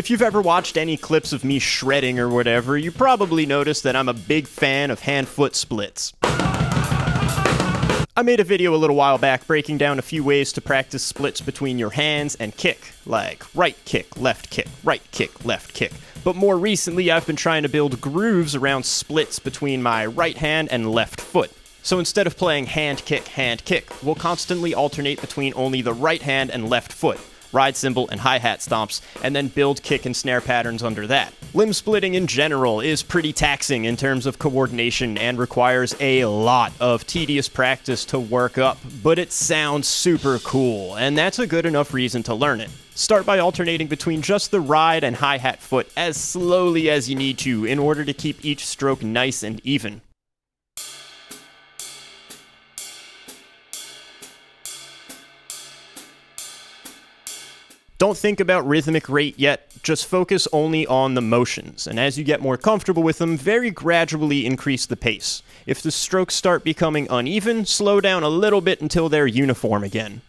If you've ever watched any clips of me shredding or whatever, you probably noticed that I'm a big fan of hand-foot splits. I made a video a little while back breaking down a few ways to practice splits between your hands and kick, like right kick, left kick, right kick, left kick. But more recently, I've been trying to build grooves around splits between my right hand and left foot. So instead of playing hand kick, we'll constantly alternate between only the right hand and left foot, ride cymbal and hi-hat stomps, and then build kick and snare patterns under that. Limb splitting in general is pretty taxing in terms of coordination and requires a lot of tedious practice to work up, but it sounds super cool, and that's a good enough reason to learn it. Start by alternating between just the ride and hi-hat foot as slowly as you need to in order to keep each stroke nice and even. Don't think about rhythmic rate yet, just focus only on the motions, and as you get more comfortable with them, very gradually increase the pace. If the strokes start becoming uneven, slow down a little bit until they're uniform again.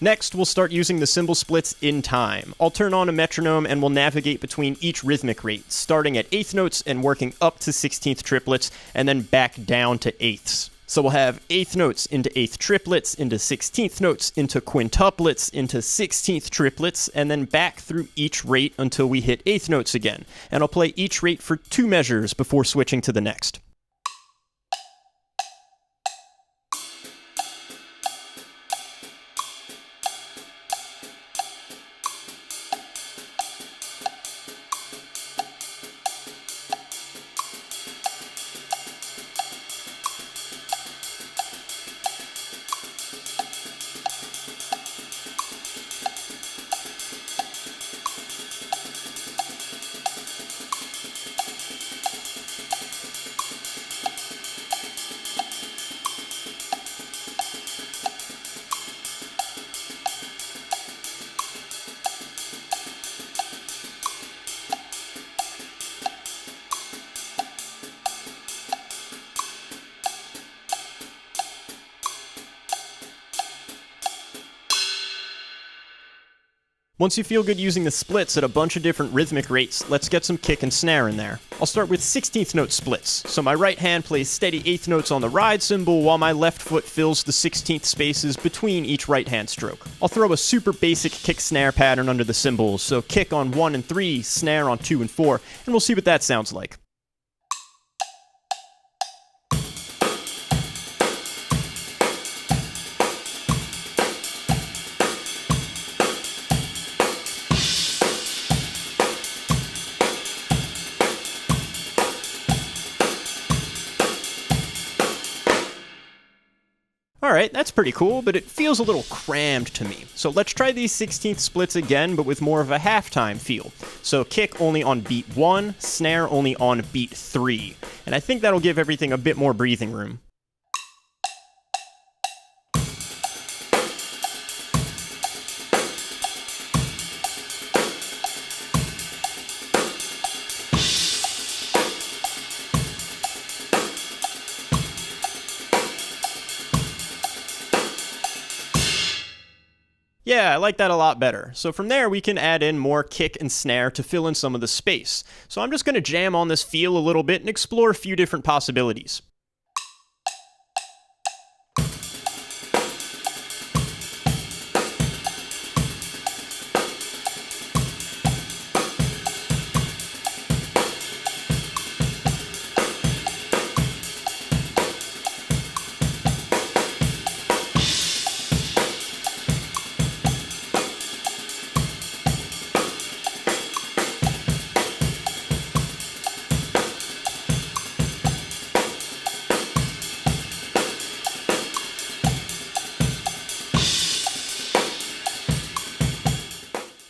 Next, we'll start using the cymbal splits in time. I'll turn on a metronome and we'll navigate between each rhythmic rate, starting at eighth notes and working up to 16th triplets, and then back down to eighths. So we'll have eighth notes into eighth triplets, into 16th notes, into quintuplets, into 16th triplets, and then back through each rate until we hit eighth notes again. And I'll play each rate for 2 measures before switching to the next. Once you feel good using the splits at a bunch of different rhythmic rates, let's get some kick and snare in there. I'll start with 16th note splits. So my right hand plays steady 8th notes on the ride cymbal while my left foot fills the 16th spaces between each right hand stroke. I'll throw a super basic kick snare pattern under the cymbals, so kick on 1 and 3, snare on 2 and 4, and we'll see what that sounds like. Alright, that's pretty cool, but it feels a little crammed to me. So let's try these 16th splits again, but with more of a halftime feel. So kick only on beat 1, snare only on beat 3. And I think that'll give everything a bit more breathing room. Yeah, I like that a lot better. So from there, we can add in more kick and snare to fill in some of the space. So I'm just going to jam on this feel a little bit and explore a few different possibilities.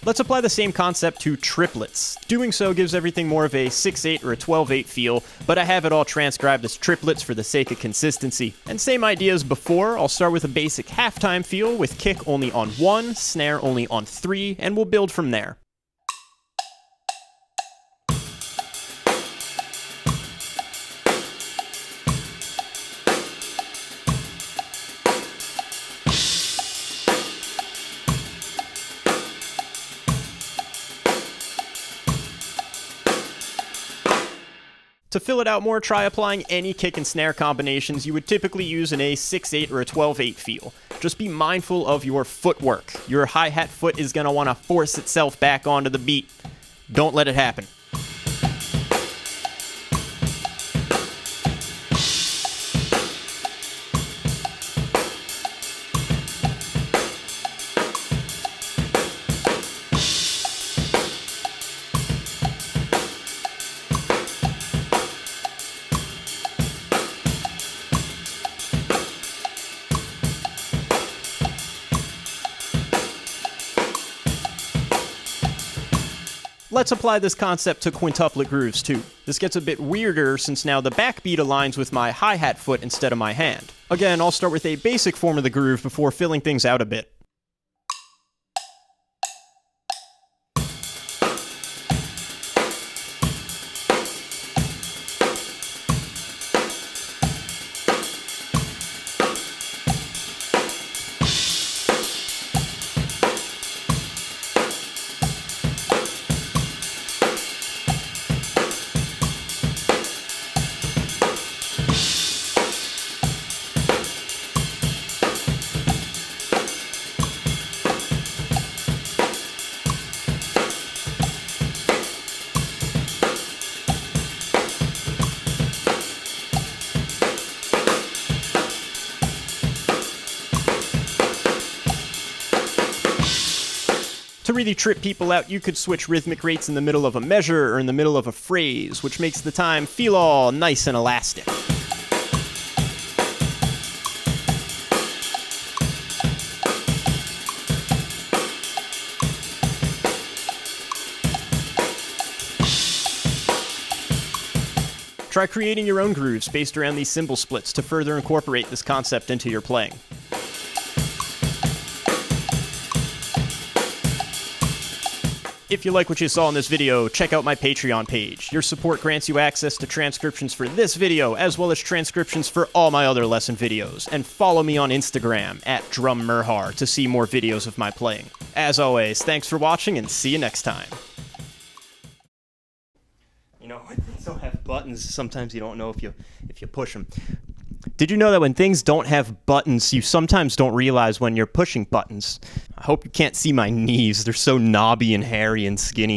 Let's apply the same concept to triplets. Doing so gives everything more of a 6/8 or a 12/8 feel, but I have it all transcribed as triplets for the sake of consistency. And same idea as before, I'll start with a basic halftime feel with kick only on 1, snare only on 3, and we'll build from there. To fill it out more, try applying any kick and snare combinations you would typically use in a 6/8 or a 12/8 feel. Just be mindful of your footwork. Your hi-hat foot is going to want to force itself back onto the beat. Don't let it happen. Let's apply this concept to quintuplet grooves too. This gets a bit weirder since now the backbeat aligns with my hi-hat foot instead of my hand. Again, I'll start with a basic form of the groove before filling things out a bit. To really trip people out, you could switch rhythmic rates in the middle of a measure or in the middle of a phrase, which makes the time feel all nice and elastic. Try creating your own grooves based around these cymbal splits to further incorporate this concept into your playing. If you like what you saw in this video, check out my Patreon page. Your support grants you access to transcriptions for this video, as well as transcriptions for all my other lesson videos. And follow me on Instagram, @drummerhar, to see more videos of my playing. As always, thanks for watching, and see you next time. You know, when things don't have buttons, sometimes you don't know if you push them. Did you know that when things don't have buttons, you sometimes don't realize when you're pushing buttons? I hope you can't see my knees. They're so knobby and hairy and skinny.